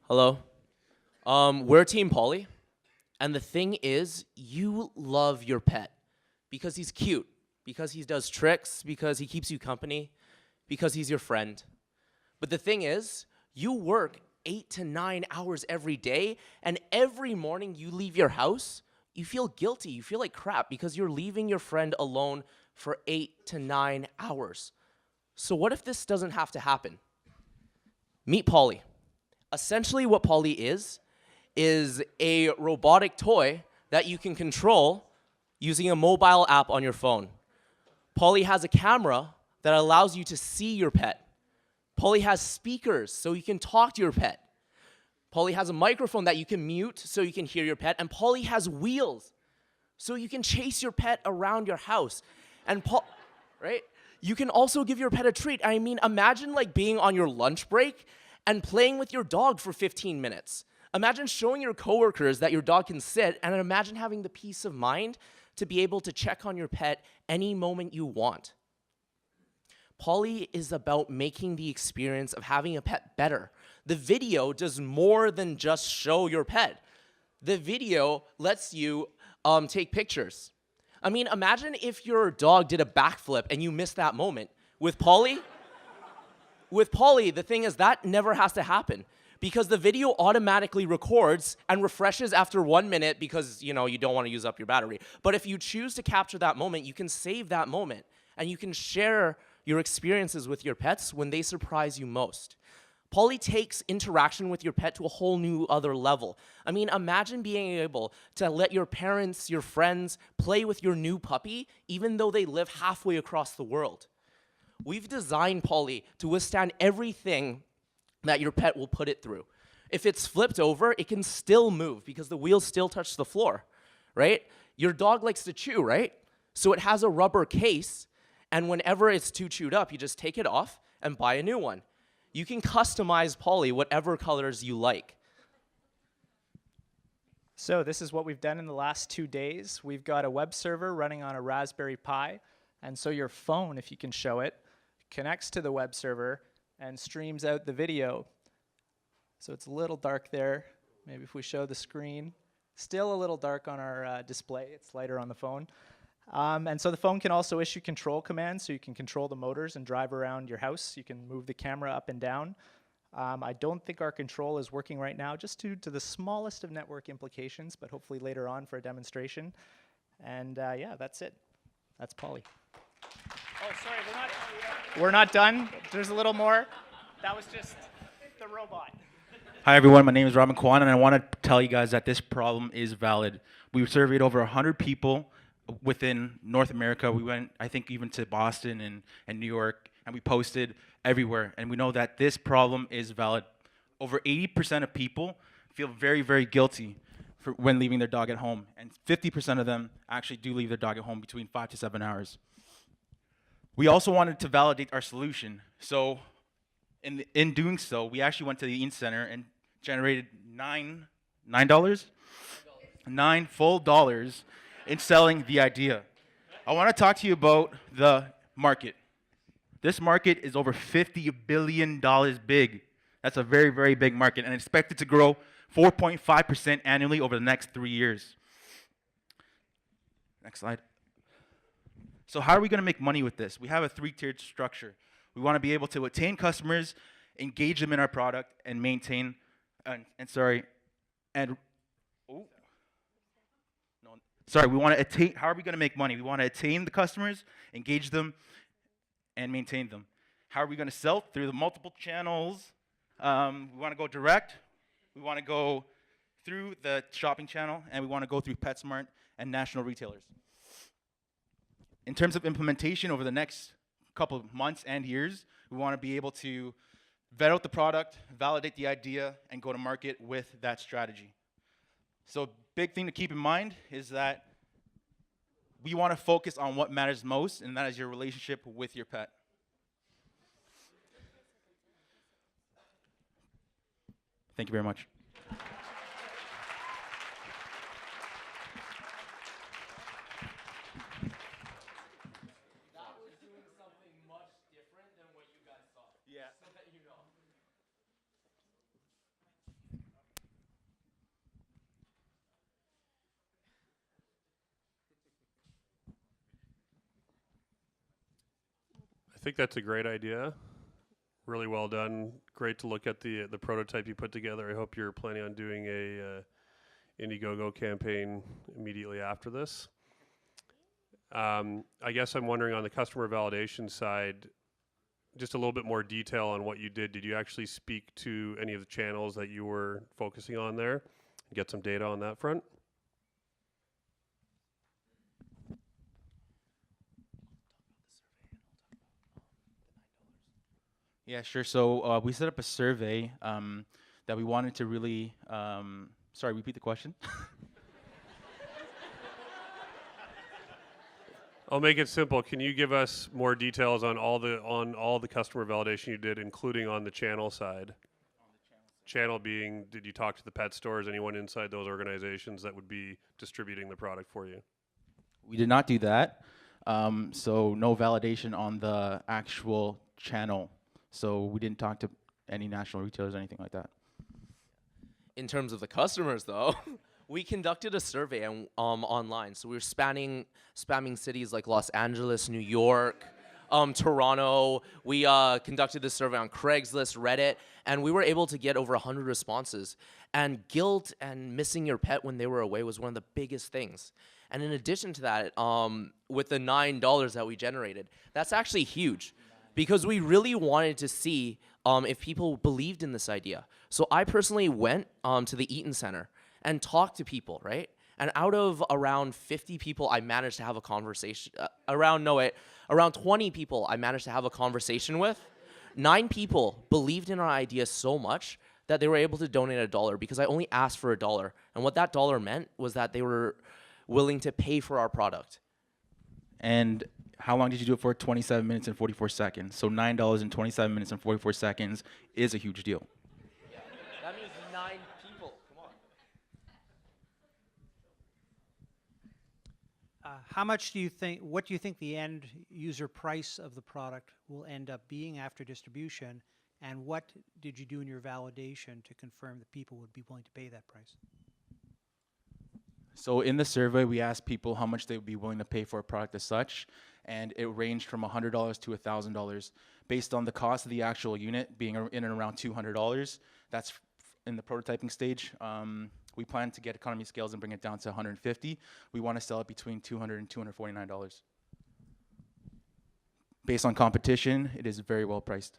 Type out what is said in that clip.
Hello. We're Team Pawly, and the thing is, you love your pet because he's cute, because he does tricks, because he keeps you company, because he's your friend. But the thing is, you work 8 to 9 hours every day, and every morning you leave your house, you feel guilty, you feel like crap because you're leaving your friend alone for 8 to 9 hours. So what if this doesn't have to happen? Meet Pawly. Essentially what Pawly is a robotic toy that you can control using a mobile app on your phone. Pawly has a camera that allows you to see your pet. Pawly has speakers so you can talk to your pet. Pawly has a microphone that you can mute so you can hear your pet. And Pawly has wheels so you can chase your pet around your house. And right? You can also give your pet a treat. I mean, imagine like being on your lunch break and playing with your dog for 15 minutes. Imagine showing your coworkers that your dog can sit, and imagine having the peace of mind to be able to check on your pet any moment you want. Pawly is about making the experience of having a pet better. The video does more than just show your pet. The video lets you take pictures. I mean, imagine if your dog did a backflip and you missed that moment. With Pawly, the thing is that never has to happen because the video automatically records and refreshes after 1 minute because you don't want to use up your battery. But if you choose to capture that moment, you can save that moment and you can share your experiences with your pets when they surprise you most. Pawly takes interaction with your pet to a whole new other level. I mean, imagine being able to let your parents, your friends, play with your new puppy even though they live halfway across the world. We've designed Pawly to withstand everything that your pet will put it through. If it's flipped over, it can still move because the wheels still touch the floor, right? Your dog likes to chew, right? So it has a rubber case, and whenever it's too chewed up, you just take it off and buy a new one. You can customize Pawly whatever colors you like. So this is what we've done in the last 2 days. We've got a web server running on a Raspberry Pi, and so your phone, if you can show it, connects to the web server and streams out the video. So it's a little dark there. Maybe if we show the screen. Still a little dark on our display. It's lighter on the phone. And so the phone can also issue control commands, so you can control the motors and drive around your house. You can move the camera up and down. I don't think our control is working right now, just due to the smallest of network implications, but hopefully later on for a demonstration. And yeah, that's it. That's Pawly. Oh, sorry, we're not done. There's a little more. That was just the robot. Hi everyone, my name is Robin Kwan, and I want to tell you guys that this problem is valid. We surveyed over 100 people within North America. We went, I think, even to Boston and New York, and we posted everywhere. And we know that this problem is valid. Over 80% of people feel very, very guilty for when leaving their dog at home, and 50% of them actually do leave their dog at home between 5 to 7 hours. We also wanted to validate our solution. So in doing so, we actually went to the Center and generated $9 full dollars in selling the idea. I want to talk to you about the market. This market is over $50 billion big. That's a very, very big market, and expected to grow 4.5% annually over the next 3 years. Next slide. So how are we going to make money with this? We have a 3-tiered structure. We want to be able to attain customers, engage them in our product, and maintain, we want to attain, how are we going to make money? We want to attain the customers, engage them, and maintain them. How are we going to sell? Through the multiple channels. We want to go direct, we want to go through the shopping channel, and we want to go through PetSmart and national retailers. In terms of implementation over the next couple of months and years, we want to be able to vet out the product, validate the idea, and go to market with that strategy. So big thing to keep in mind is that we want to focus on what matters most, and that is your relationship with your pet. Thank you very much. Yeah. So that you know. think that's a great idea. Really well done. Great to look at the prototype you put together. I hope you're planning on doing a Indiegogo campaign immediately after this. I guess I'm wondering on the customer validation side, just a little bit more detail on what you did. Did you actually speak to any of the channels that you were focusing on there and get some data on that front? Yeah, sure. So we set up a survey that we wanted to really. Sorry, repeat the question. I'll make it simple. Can you give us more details on all the customer validation you did, including on the channel side? Channel being, did you talk to the pet stores, anyone inside those organizations that would be distributing the product for you? We did not do that. So no validation on the actual channel. So we didn't talk to any national retailers or anything like that. In terms of the customers, though, we conducted a survey online. So we were spamming cities like Los Angeles, New York, Toronto. We conducted this survey on Craigslist, Reddit, and we were able to get over 100 responses. And guilt and missing your pet when they were away was one of the biggest things. And in addition to that, with the $9 that we generated, that's actually huge because we really wanted to see if people believed in this idea. So I personally went to the Eaton Center and talked to people, right? And out of around 50 people, I managed to have a conversation. Around 20 people, I managed to have a conversation with. 9 people believed in our idea so much that they were able to donate $1 because I only asked for $1. And what that dollar meant was that they were willing to pay for our product. And how long did you do it for? 27 minutes and 44 seconds. So $9 in 27 minutes and 44 seconds is a huge deal. Yeah. That means 9 people. Come on. How much do you think, what do you think the end user price of the product will end up being after distribution? And what did you do in your validation to confirm that people would be willing to pay that price? So in the survey, we asked people how much they would be willing to pay for a product as such, and it ranged from $100 to $1,000 based on the cost of the actual unit being in and around $200. That's in the prototyping stage. We plan to get economy scales and bring it down to $150. We want to sell it between $200 and $249. Based on competition, it is very well priced.